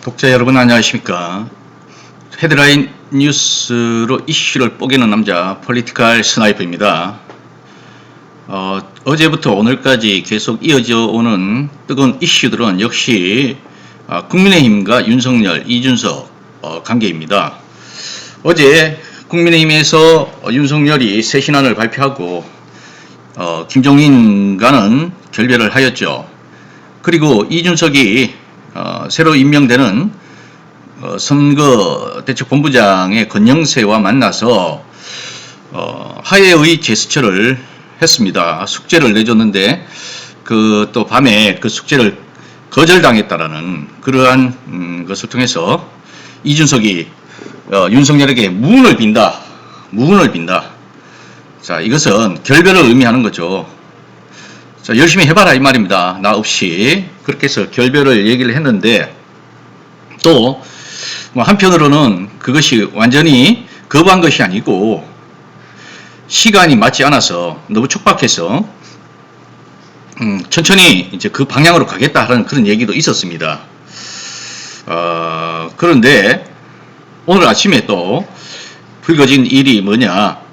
독자 여러분 안녕하십니까. 헤드라인 뉴스로 이슈를 뽀개는 남자 폴리티컬 스나이퍼입니다. 어제부터 오늘까지 계속 이어져 오는 뜨거운 이슈들은 역시 국민의힘과 윤석열, 이준석 관계입니다. 어제 국민의힘에서 윤석열이 새 신안을 발표하고 김종인과는 결별을 하였죠. 그리고 이준석이 새로 임명되는 선거대책본부장의 권영세와 만나서 하해의 제스처를 했습니다. 숙제를 내줬는데 또 밤에 그 숙제를 거절당했다라는 그러한 것을 통해서 이준석이 윤석열에게 무운을 빈다. 자, 이것은 결별을 의미하는 거죠. 자, 열심히 해봐라 이 말입니다. 나 없이. 그렇게 해서 결별을 얘기를 했는데 또 한편으로는 그것이 완전히 거부한 것이 아니고 시간이 맞지 않아서 너무 촉박해서 천천히 이제 그 방향으로 가겠다라는 그런 얘기도 있었습니다. 그런데 오늘 아침에 또 불거진 일이 뭐냐?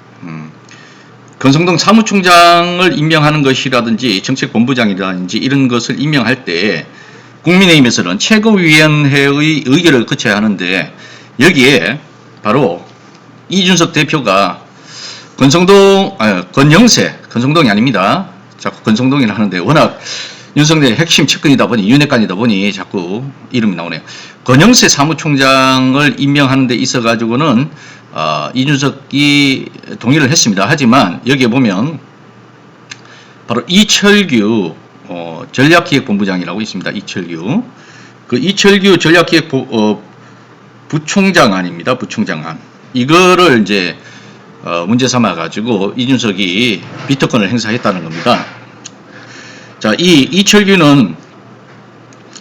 권성동 사무총장을 임명하는 것이라든지 정책본부장이라든지 이런 것을 임명할 때 국민의힘에서는 최고위원회의 의결을 거쳐야 하는데 여기에 바로 이준석 대표가 권성동이 아닙니다. 자꾸 권성동이라 하는데 워낙 윤석열의 핵심 측근이다 보니 윤핵관이다 보니 자꾸 이름이 나오네요. 권영세 사무총장을 임명하는 데 있어 가지고는 이준석이 동의를 했습니다. 하지만 여기에 보면 바로 이철규 전략기획본부장이라고 있습니다. 이철규. 그 이철규 부총장안입니다. 부총장안. 이거를 이제 문제 삼아 가지고 이준석이 비토권을 행사했다는 겁니다. 자, 이 이철규는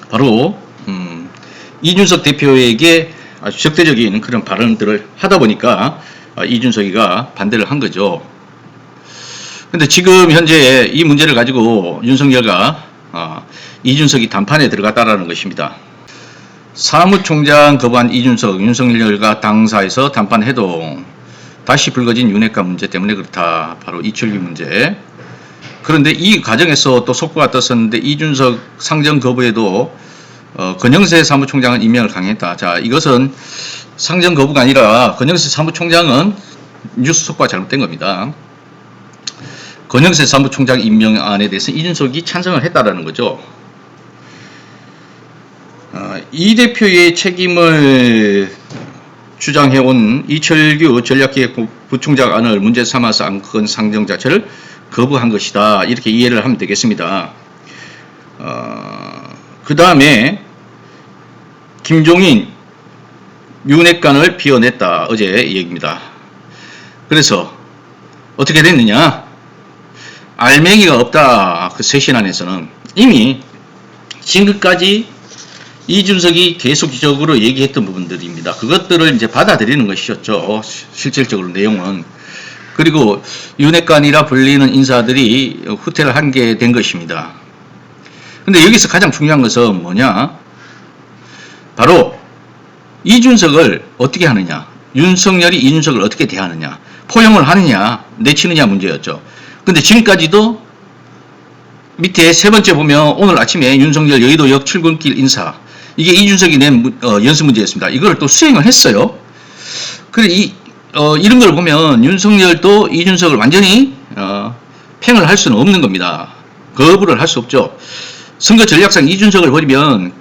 바로 이준석 대표에게 아주 적대적인 그런 발언들을 하다 보니까 이준석이가 반대를 한 거죠. 근데 지금 현재 이 문제를 가지고 윤석열과 이준석이 담판에 들어갔다라는 것입니다. 사무총장 거부한 이준석, 윤석열과 당사에서 담판해도 다시 불거진 윤핵관 문제 때문에 그렇다. 바로 이철규 문제. 그런데 이 과정에서 또 속보가 떴었는데 이준석 상정 거부에도 권영세 사무총장은 임명을 강행했다. 자, 이것은 상정 거부가 아니라 권영세 사무총장은 뉴스 속보가 잘못된 겁니다. 권영세 사무총장 임명안에 대해서 이준석이 찬성을 했다라는 거죠. 이 대표의 책임을 주장해온 이철규 전략기획부총장안을 문제 삼아서 안건 상정 자체를 거부한 것이다. 이렇게 이해를 하면 되겠습니다. 그 다음에 김종인 윤핵관을 비워냈다. 어제 얘기입니다. 그래서 어떻게 됐느냐? 알맹이가 없다. 그 새 신안에서는 이미 지금까지 이준석이 계속적으로 얘기했던 부분들입니다. 그것들을 이제 받아들이는 것이었죠. 실질적으로 내용은. 그리고 윤핵관이라 불리는 인사들이 후퇴를 한 게 된 것입니다. 근데 여기서 가장 중요한 것은 뭐냐? 바로 이준석을 어떻게 하느냐? 윤석열이 이준석을 어떻게 대하느냐? 포용을 하느냐? 내치느냐 문제였죠. 근데 지금까지도 밑에 세 번째 보면 오늘 아침에 윤석열 여의도역 출근길 인사. 이게 이준석이 낸 연습 문제였습니다. 이걸 또 수행을 했어요. 그래, 이런 걸 보면 윤석열도 이준석을 완전히 팽을 할 수는 없는 겁니다. 거부를 할 수 없죠. 선거 전략상 이준석을 버리면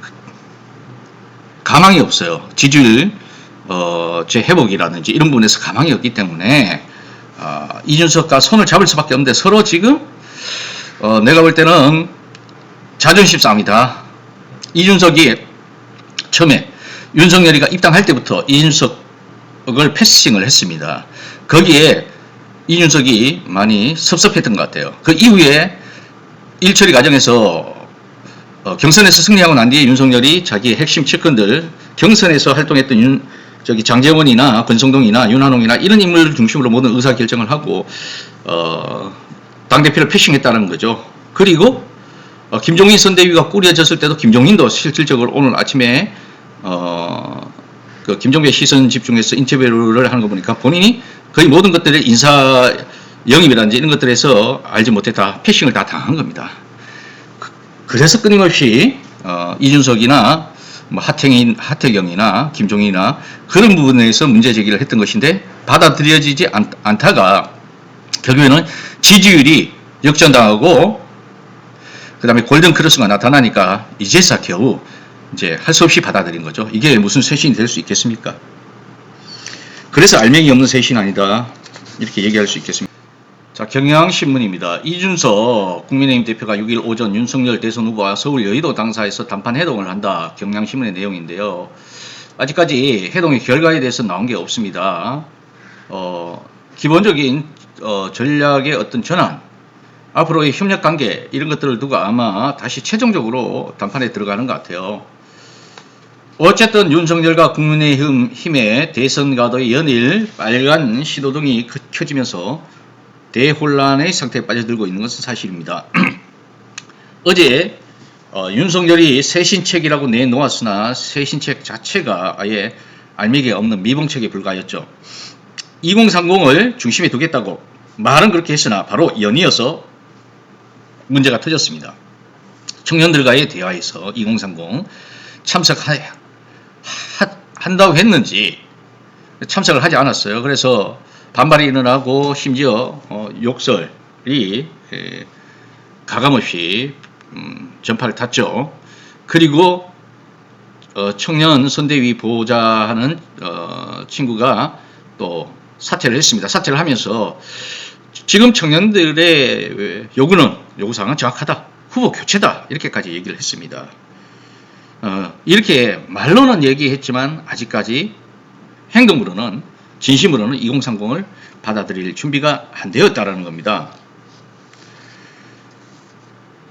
가망이 없어요. 지지율 재회복이라든지 이런 부분에서 가망이 없기 때문에 이준석과 손을 잡을 수밖에 없는데 서로 지금 내가 볼 때는 자존심 싸움이다. 이준석이 처음에 윤석열이가 입당할 때부터 이준석을 패싱을 했습니다. 거기에 이준석이 많이 섭섭했던 것 같아요. 그 이후에 일처리 과정에서 경선에서 승리하고 난 뒤에 윤석열이 자기의 핵심 측근들 경선에서 활동했던 장제원이나 권성동이나 윤한홍이나 이런 인물을 중심으로 모든 의사결정을 하고 당대표를 패싱했다는 거죠. 그리고 김종인 선대위가 꾸려졌을 때도 김종인도 실질적으로 오늘 아침에 그 김종배 시선 집중해서 인터뷰를 하는 거 보니까 본인이 거의 모든 것들을 인사 영입이라든지 이런 것들에서 알지 못했다, 패싱을 다 당한 겁니다. 그래서 끊임없이 이준석이나 뭐 하태경이나 김종인이나 그런 부분에서 문제 제기를 했던 것인데 받아들여지지 않다가 결국에는 지지율이 역전당하고 그 다음에 골든 크로스가 나타나니까 이제서 겨우 이제 할 수 없이 받아들인 거죠. 이게 무슨 쇄신이 될 수 있겠습니까? 그래서 알맹이 없는 쇄신 아니다, 이렇게 얘기할 수 있겠습니다. 자, 경향신문입니다. 이준석 국민의힘 대표가 6일 오전 윤석열 대선 후보와 서울 여의도 당사에서 단판 회동을 한다. 경향신문의 내용인데요. 아직까지 회동의 결과에 대해서 나온 게 없습니다. 기본적인 전략의 어떤 전환, 앞으로의 협력관계 이런 것들을 두고 아마 다시 최종적으로 단판에 들어가는 것 같아요. 어쨌든 윤석열과 국민의힘의 대선 가도의 연일 빨간 시도등이 켜지면서 대혼란의 상태에 빠져들고 있는 것은 사실입니다. 어제 윤석열이 쇄신책이라고 내놓았으나 쇄신책 자체가 아예 알맹이가 없는 미봉책에 불과하였죠. 2030을 중심에 두겠다고 말은 그렇게 했으나 바로 연이어서 문제가 터졌습니다. 청년들과의 대화에서 2030 참석한다고 했는지 참석을 하지 않았어요. 그래서 반발이 일어나고 심지어 욕설이 가감없이 전파를 탔죠. 그리고 청년 선대위 보좌하는 친구가 또 사퇴를 했습니다. 사퇴를 하면서 지금 청년들의 요구사항은 정확하다, 후보 교체다, 이렇게까지 얘기를 했습니다. 이렇게 말로는 얘기했지만 아직까지 행동으로는, 진심으로는 2030을 받아들일 준비가 안 되었다라는 겁니다.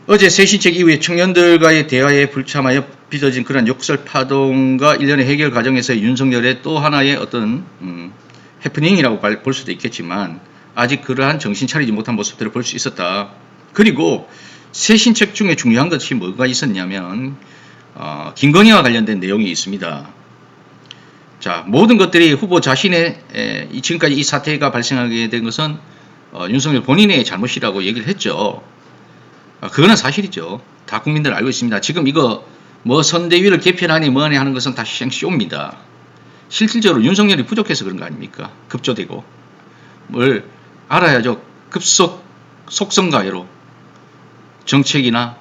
어제 쇄신책 이후에 청년들과의 대화에 불참하여 빚어진 그런 욕설 파동과 일련의 해결 과정에서 윤석열의 또 하나의 어떤 해프닝이라고 볼 수도 있겠지만 아직 그러한 정신 차리지 못한 모습들을 볼 수 있었다. 그리고 쇄신책 중에 중요한 것이 뭐가 있었냐면 김건희와 관련된 내용이 있습니다. 자, 모든 것들이 후보 자신의 지금까지 이 사태가 발생하게 된 것은 윤석열 본인의 잘못이라고 얘기를 했죠. 그거는 사실이죠. 다 국민들 알고 있습니다. 지금 이거 뭐 선대위를 개편하니 뭐하니 하는 것은 다 쇼입니다. 실질적으로 윤석열이 부족해서 그런 거 아닙니까? 급조되고. 뭘 알아야죠. 속성가해로 정책이나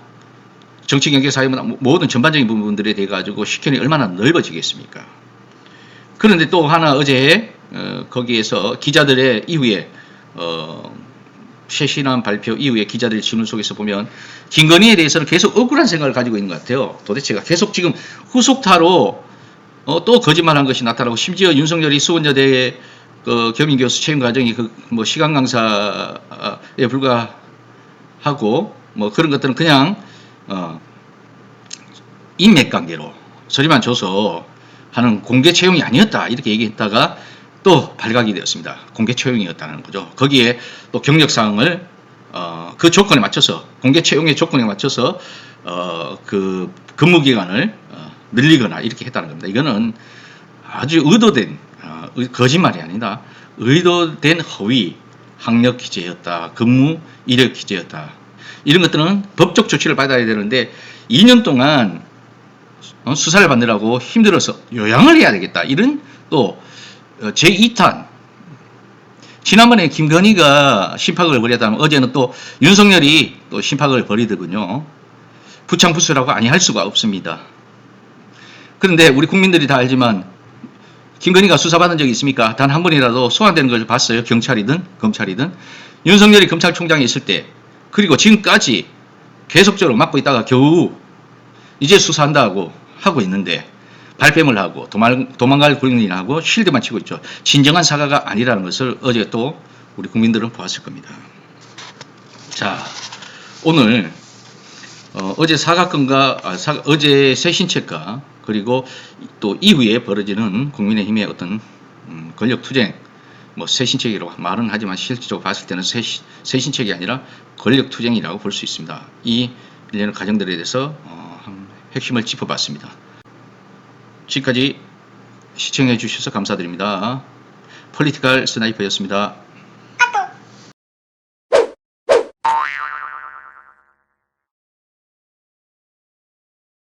정치, 경제, 사회 모든 전반적인 부분들에 대해 가지고 식견이 얼마나 넓어지겠습니까? 그런데 또 하나 어제 거기에서 기자들의 이후에 쇄신안 발표 이후에 기자들의 질문 속에서 보면 김건희에 대해서는 계속 억울한 생각을 가지고 있는 것 같아요. 도대체가 계속 지금 후속타로 또 거짓말한 것이 나타나고 심지어 윤석열이 수원여대 겸임교수 채용 과정이 뭐 시간 강사에 불과하고 뭐 그런 것들은 그냥 인맥관계로 소리만 줘서 하는 공개 채용이 아니었다, 이렇게 얘기했다가 또 발각이 되었습니다. 공개 채용이었다는 거죠. 거기에 또 경력사항을 그 조건에 맞춰서, 공개 채용의 조건에 맞춰서 그 근무기간을 늘리거나 이렇게 했다는 겁니다. 이거는 아주 의도된 거짓말이 아니다, 의도된 허위, 학력 기재였다, 근무 이력 기재였다. 이런 것들은 법적 조치를 받아야 되는데 2년 동안 수사를 받느라고 힘들어서 요양을 해야 되겠다, 이런 또 제2탄. 지난번에 김건희가 심파극을 벌였다면 어제는 또 윤석열이 또 심파극을 벌이더군요. 부창부수라고 아니할 수가 없습니다. 그런데 우리 국민들이 다 알지만 김건희가 수사받은 적이 있습니까? 단 한 번이라도 소환되는 걸 봤어요? 경찰이든 검찰이든. 윤석열이 검찰총장에 있을 때, 그리고 지금까지 계속적으로 맡고 있다가 겨우 이제 수사한다고 하고 있는데 발뺌을 하고 도망갈 군인을 하고 실드만 치고 있죠. 진정한 사과가 아니라는 것을 어제 또 우리 국민들은 보았을 겁니다. 자, 오늘 어제 사과건과 어제 쇄신책과 그리고 또 이후에 벌어지는 국민의힘의 어떤 권력투쟁, 뭐 쇄신책이라고 말은 하지만 실질적으로 봤을 때는 쇄신책이 아니라 권력투쟁이라고 볼 수 있습니다. 이 일련의 과정들에 대해서 핵심을 짚어봤습니다. 지금까지 시청해 주셔서 감사드립니다. 폴리티컬 스나이퍼였습니다.